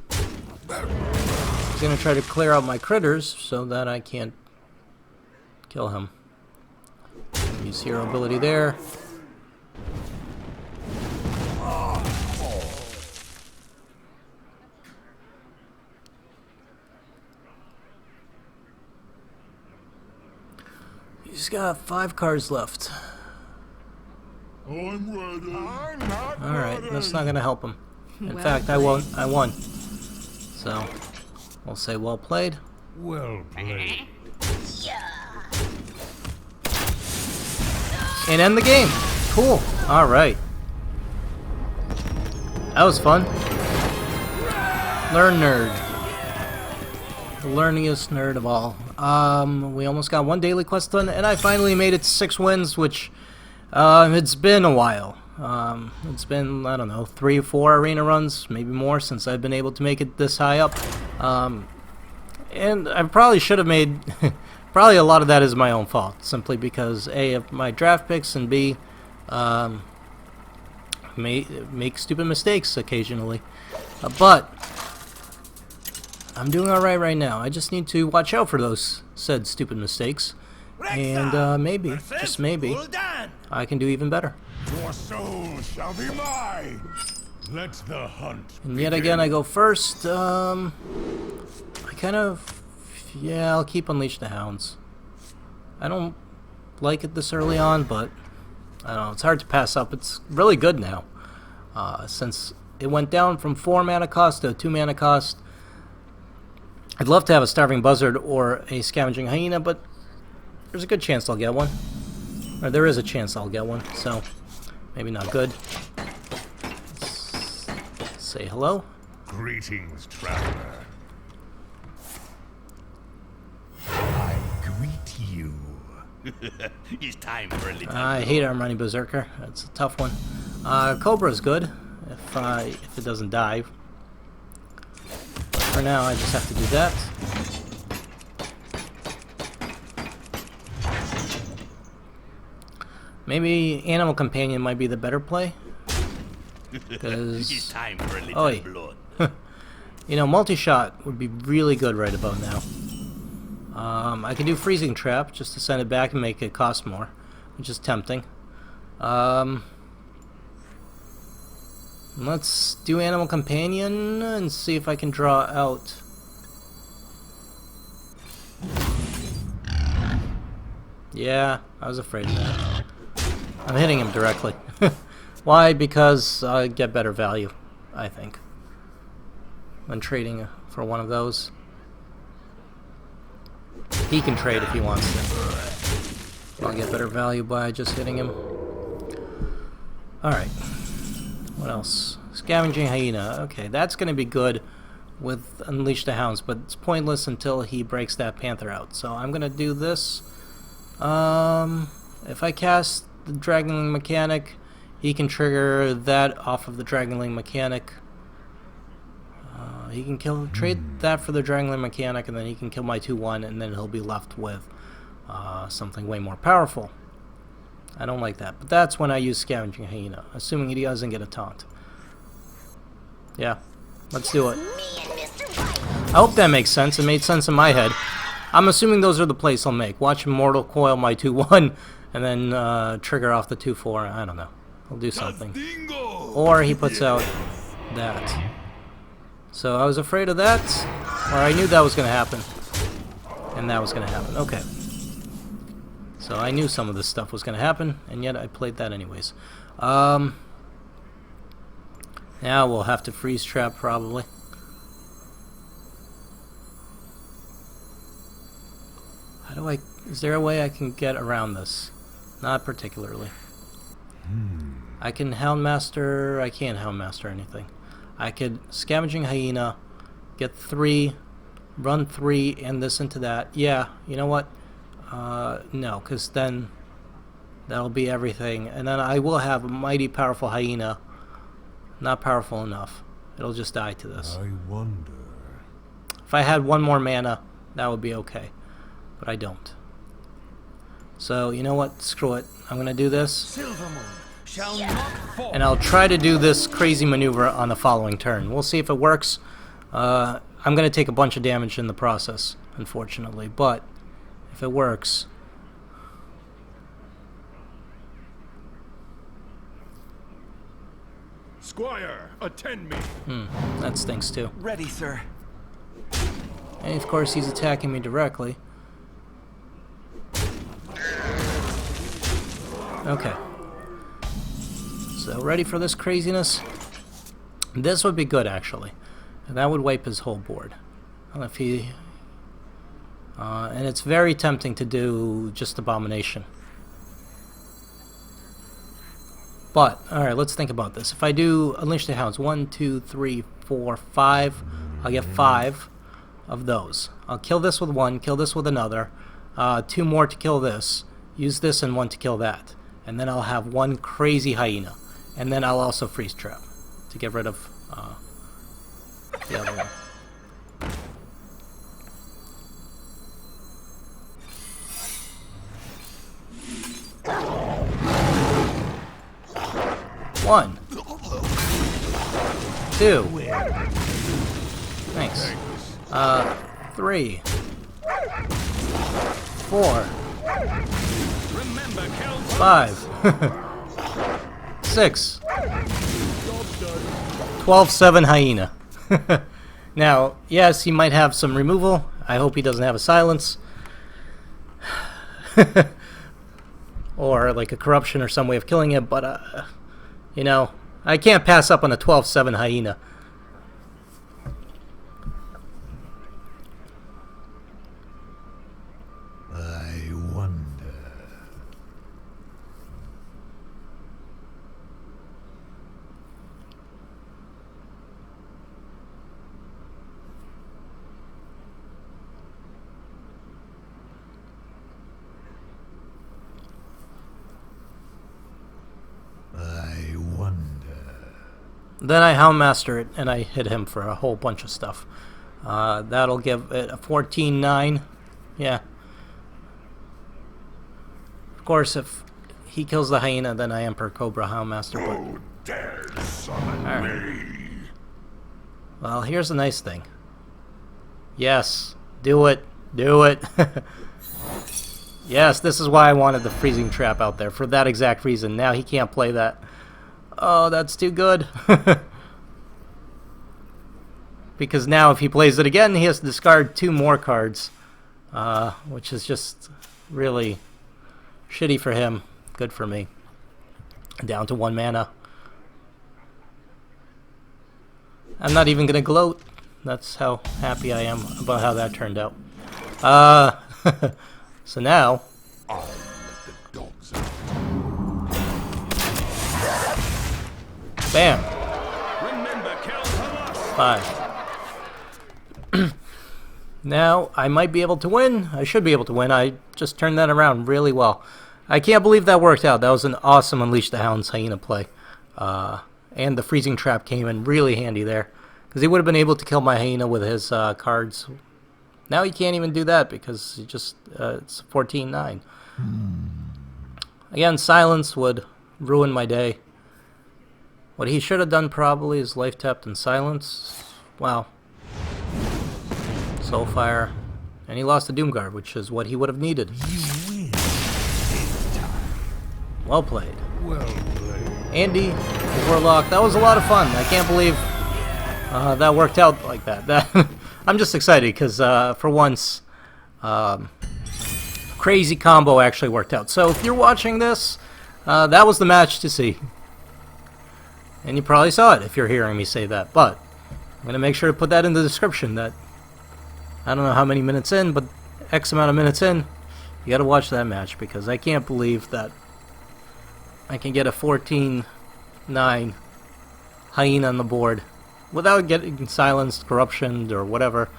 He's going to try to clear out my critters so that I can't kill him. Use hero ability there. He's got 5 cards left. I'm ready. Alright, that's not going to help him. In Well fact, I won. So, we'll say well played. Well played. And end the game. Cool. Alright. That was fun. Learn Nerd. The learningest nerd of all. We almost got 1 daily quest done, and I finally made it to 6 wins, which, it's been a while. It's been, I don't know, 3 or 4 arena runs, maybe more, since I've been able to make it this high up. And I probably should have made... Probably a lot of that is my own fault, simply because A, of my draft picks, and B, Make stupid mistakes occasionally, but I'm doing alright right now. I just need to watch out for those said stupid mistakes, and maybe, just maybe, I can do even better. Your soul shall be mine. Let the hunt And yet again, I go first. I kind of, yeah, I'll keep Unleash the Hounds. I don't like it this early on, but I don't know, it's hard to pass up. It's really good now, since it went down from 4 mana cost to 2 mana cost. I'd love to have a Starving Buzzard or a Scavenging Hyena, but there's a good chance I'll get one. Or there is a chance I'll get one, so maybe not good. Let's say hello. Greetings, traveler. I greet you. It's time for a little. I hate Armani Berserker. That's a tough one. Cobra's good if it doesn't die. But for now, I just have to do that. Maybe Animal Companion might be the better play. It's time for a little Oi. blood. You know, multi-shot would be really good right about now. I can do Freezing Trap just to send it back and make it cost more, which is tempting. Let's do Animal Companion and see if I can draw out. Yeah, I was afraid of that. I'm hitting him directly. Why? Because I get better value, I think, when trading for one of those. He can trade if he wants to. I'll get better value by just hitting him. Alright. What else? Scavenging Hyena. Okay, that's going to be good with Unleash the Hounds, but it's pointless until he breaks that Panther out. So I'm going to do this. If I cast the Dragonling mechanic, he can trigger that off of the Dragonling mechanic. He can trade that for the Dragonling mechanic, and then he can kill my 2/1, and then he'll be left with something way more powerful. I don't like that, but that's when I use Scavenging Hyena, assuming he doesn't get a taunt. Yeah, let's do it. I hope that makes sense. It made sense in my head. I'm assuming those are the plays I'll make. Watch him Mortal Coil my 2/1, and then trigger off the 2/4. I don't know. He'll do something. Or he puts out that. So I was afraid of that, or I knew that was going to happen. And that was going to happen. Okay. So I knew some of this stuff was going to happen, and yet I played that anyways. Now we'll have to freeze trap probably. How do I... Is there a way I can get around this? Not particularly. I can Houndmaster... I can't Houndmaster anything. I could Scavenging Hyena, get 3, run 3, and this into that. Yeah, you know what? No, because then that'll be everything. And then I will have a mighty powerful Hyena. Not powerful enough. It'll just die to this. I wonder. If I had 1 more mana, that would be okay. But I don't. So, you know what? Screw it. I'm going to do this. And I'll try to do this crazy maneuver on the following turn. We'll see if it works. I'm going to take a bunch of damage in the process, unfortunately. But if it works... Squire, attend me. That stinks too. Ready, sir. And of course he's attacking me directly. Okay. So ready for this craziness? This would be good actually. And that would wipe his whole board. And if he... and it's very tempting to do just Abomination. But, alright, let's think about this. If I do Unleash the Hounds, 1, 2, 3, 4, 5, I'll get 5 of those. I'll kill this with 1, kill this with another, 2 more to kill this, use this and 1 to kill that. And then I'll have 1 crazy Hyena. And then I'll also Freeze Trap to get rid of the other one. 1, 2. Thanks. 3, 4, 5, 6. 12-7 hyena. Now, yes, he might have some removal. I hope he doesn't have a silence. Or like a corruption or some way of killing it, but you know, I can't pass up on a 12-7 hyena. I wonder. I wonder. Then I Houndmaster it, and I hit him for a whole bunch of stuff. That'll give it a 14-9. Yeah. Of course, if he kills the hyena, then I Emperor Cobra Houndmaster. Who dares summon me? Well, here's the nice thing. Yes, do it. Do it. Yes, this is why I wanted the freezing trap out there, for that exact reason. Now he can't play that. Oh, that's too good. Because now if he plays it again, he has to discard 2 more cards. Which is just really shitty for him. Good for me. Down to 1 mana. I'm not even gonna gloat. That's how happy I am about how that turned out. So now, bam. 5. Now I might be able to win. I should be able to win. I just turned that around really well. I can't believe that worked out. That was an awesome Unleash the Hounds hyena play. And the freezing trap came in really handy there, because he would have been able to kill my hyena with his cards. Now he can't even do that because he just it's 14-9. Again, silence would ruin my day. What he should have done probably is life tapped and silence. Wow. Soulfire. And he lost the Doomguard, which is what he would have needed. Well played. Well played. Andy, the Warlock, that was a lot of fun. I can't believe that worked out like that. I'm just excited because for once, crazy combo actually worked out. So if you're watching this, that was the match to see. And you probably saw it if you're hearing me say that. But I'm going to make sure to put that in the description that I don't know how many minutes in, but X amount of minutes in, you got to watch that match, because I can't believe that I can get a 14-9 hyena on the board without getting silenced, corruptioned, or whatever.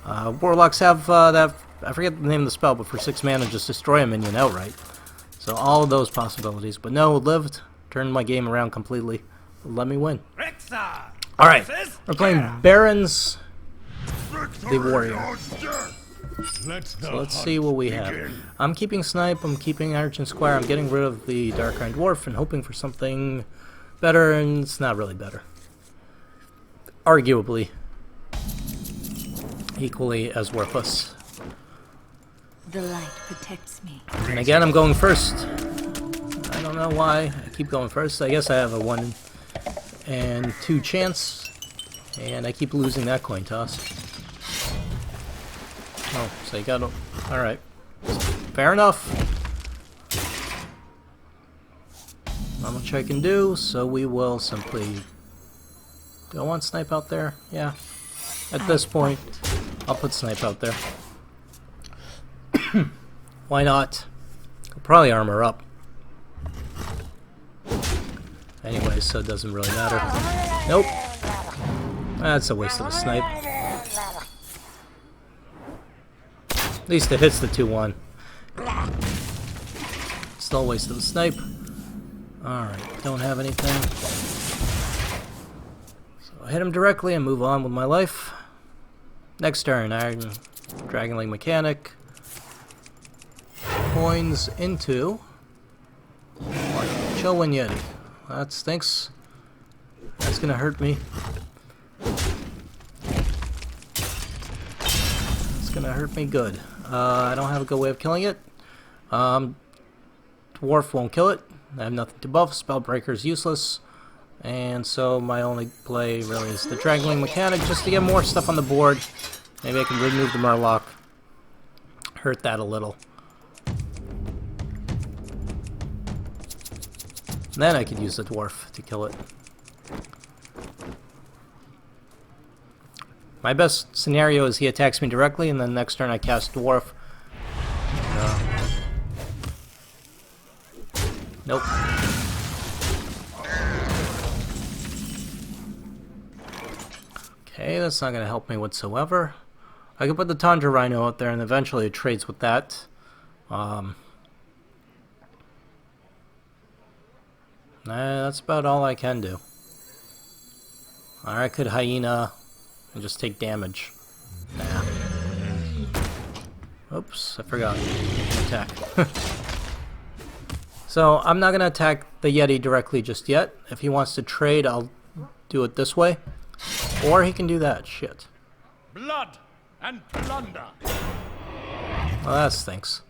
Warlocks have that, I forget the name of the spell, but for 6 mana just destroy a minion outright. So all of those possibilities. But no, lived, turned my game around completely. Let me win. Alright, we're playing Barons the Warrior. So let's see what we have. I'm keeping Snipe, I'm keeping Argent Squire, I'm getting rid of the Dark Iron Dwarf and hoping for something better, and it's not really better. Arguably equally as worthless. The light protects me. And again, I'm going first. I don't know why I keep going first. I guess I have a 1 and 2 chance, and I keep losing that coin toss. Oh, so you got to... Alright. Fair enough. Not much I can do, so we will simply... Do I want Snipe out there? Yeah. At this point, I'll put Snipe out there. Why not? I'll probably armor up. Anyway, so it doesn't really matter. Nope. That's a waste of a Snipe. At least it hits the 2-1. Still a waste of a Snipe. Alright, don't have anything. So I hit him directly and move on with my life. Next turn, Iron Dragonling Mechanic. Coins into Chillwind Yeti. That stinks. That's gonna hurt me. It's gonna hurt me good. I don't have a good way of killing it. Dwarf won't kill it. I have nothing to buff. Spellbreaker is useless. And so my only play really is the Dragling mechanic just to get more stuff on the board. Maybe I can remove the Murloc. Hurt that a little. Then I could use the Dwarf to kill it. My best scenario is he attacks me directly and then next turn I cast Dwarf. Nope. Okay, that's not going to help me whatsoever. I could put the Tundra Rhino out there and eventually it trades with that. That's about all I can do. Or I could Hyena and just take damage. Nah. Oops, I forgot. Attack. So, I'm not going to attack the Yeti directly just yet. If he wants to trade, I'll do it this way. Or he can do that. Shit. Blood and plunder. Well, that stinks.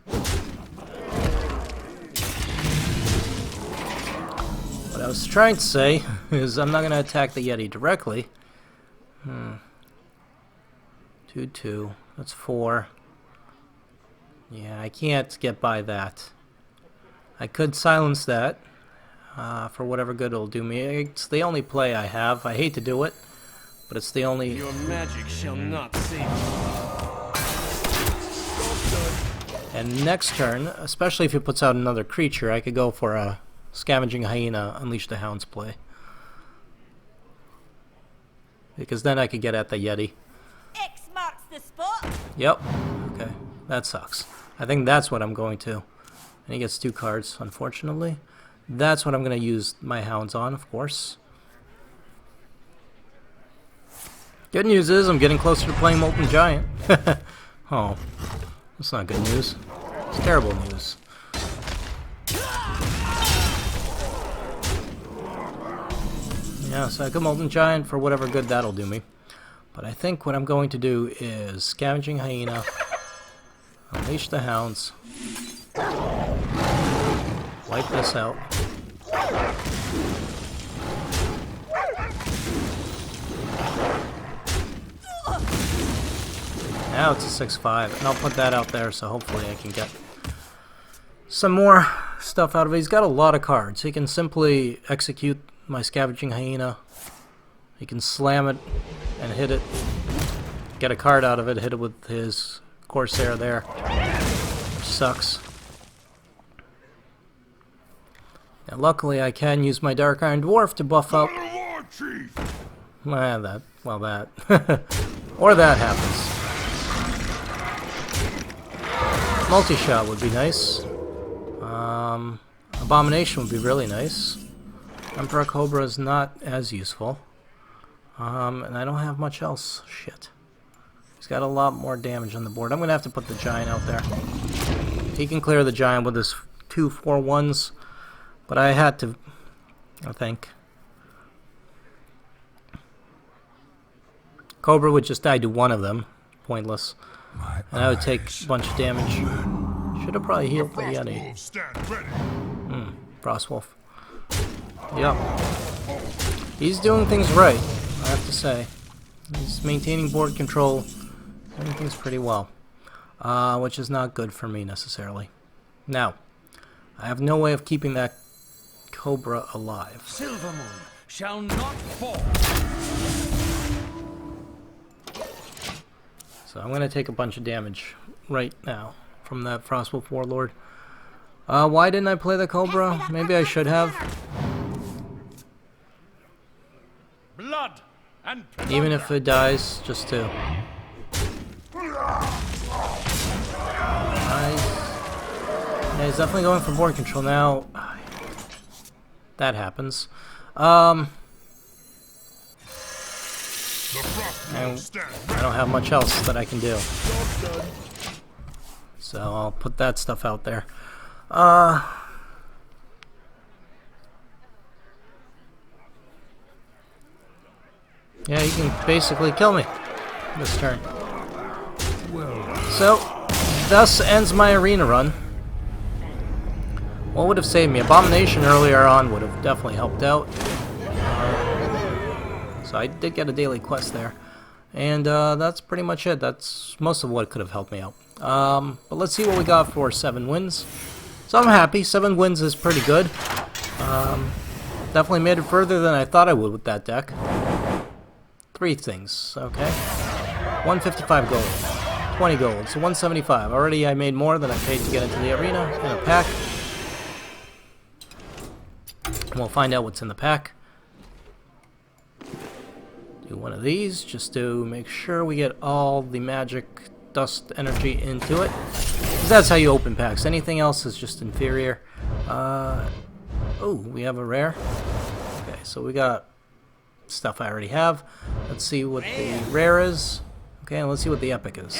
What I was trying to say is I'm not going to attack the Yeti directly. 2-2. That's 4. Yeah, I can't get by that. I could silence that for whatever good it'll do me. It's the only play I have. I hate to do it, but it's the only... Your magic shall not save you. And next turn, especially if he puts out another creature, I could go for a Scavenging Hyena, Unleash the Hounds play. Because then I could get at the Yeti. X marks the spot. Yep. Okay. That sucks. I think that's what I'm going to. And he gets 2 cards, unfortunately. That's what I'm going to use my Hounds on, of course. Good news is I'm getting closer to playing Molten Giant. Oh. That's not good news. It's terrible news. Yeah, so I could Molten Giant for whatever good that'll do me. But I think what I'm going to do is Scavenging Hyena, Unleash the Hounds, wipe this out. Now it's a 6-5, and I'll put that out there so hopefully I can get some more stuff out of it. He's got a lot of cards. He can simply execute my Scavenging Hyena. He can slam it and hit it, get a card out of it, hit it with his Corsair there, which sucks. And luckily I can use my Dark Iron Dwarf to buff up. That. Or that happens. Multi-shot would be nice. Abomination would be really nice. Emperor Cobra is not as useful. And I don't have much else. Shit. He's got a lot more damage on the board. I'm going to have to put the Giant out there. He can clear the Giant with his 2 4-1s. But I had to, I think. Cobra would just die to one of them. Pointless. And I would take a bunch of damage. Should have probably healed the Yeti. Frostwolf. Yep. He's doing things right, I have to say. He's maintaining board control. Doing things pretty well. Which is not good for me, necessarily. Now, I have no way of keeping that Cobra alive. Silvermoon shall not fall. So I'm going to take a bunch of damage right now from that Frostwolf Warlord. Why didn't I play the Cobra? Maybe I should have. Blood and plunder. Even if it dies, just to... Nice. Yeah, he's definitely going for board control now. That happens. And I don't have much else that I can do. So I'll put that stuff out there. Yeah, you can basically kill me this turn. So, thus ends my arena run. What would have saved me? Abomination earlier on would have definitely helped out. So I did get a daily quest there. And that's pretty much it. That's most of what could have helped me out. But let's see what we got for 7 wins. So I'm happy. 7 wins is pretty good. Definitely made it further than I thought I would with that deck. 3 things. Okay. 155 gold. 20 gold. So 175. Already I made more than I paid to get into the arena in a pack. We'll find out what's in the pack. Do one of these just to make sure we get all the magic dust energy into it. Because that's how you open packs. Anything else is just inferior. Oh, we have a rare. Okay, so we got stuff I already have. Let's see what the rare is. Okay, and let's see what the epic is.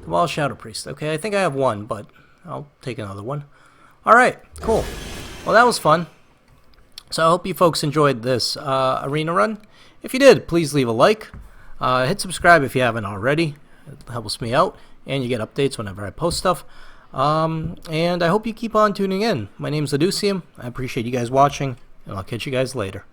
Cabal Shadow Priest. Okay, I think I have one, but I'll take another one. Alright, cool. Well, that was fun. So I hope you folks enjoyed this arena run. If you did, please leave a like. Hit subscribe if you haven't already. It helps me out, and you get updates whenever I post stuff. And I hope you keep on tuning in. My name's Adusium. I appreciate you guys watching, and I'll catch you guys later.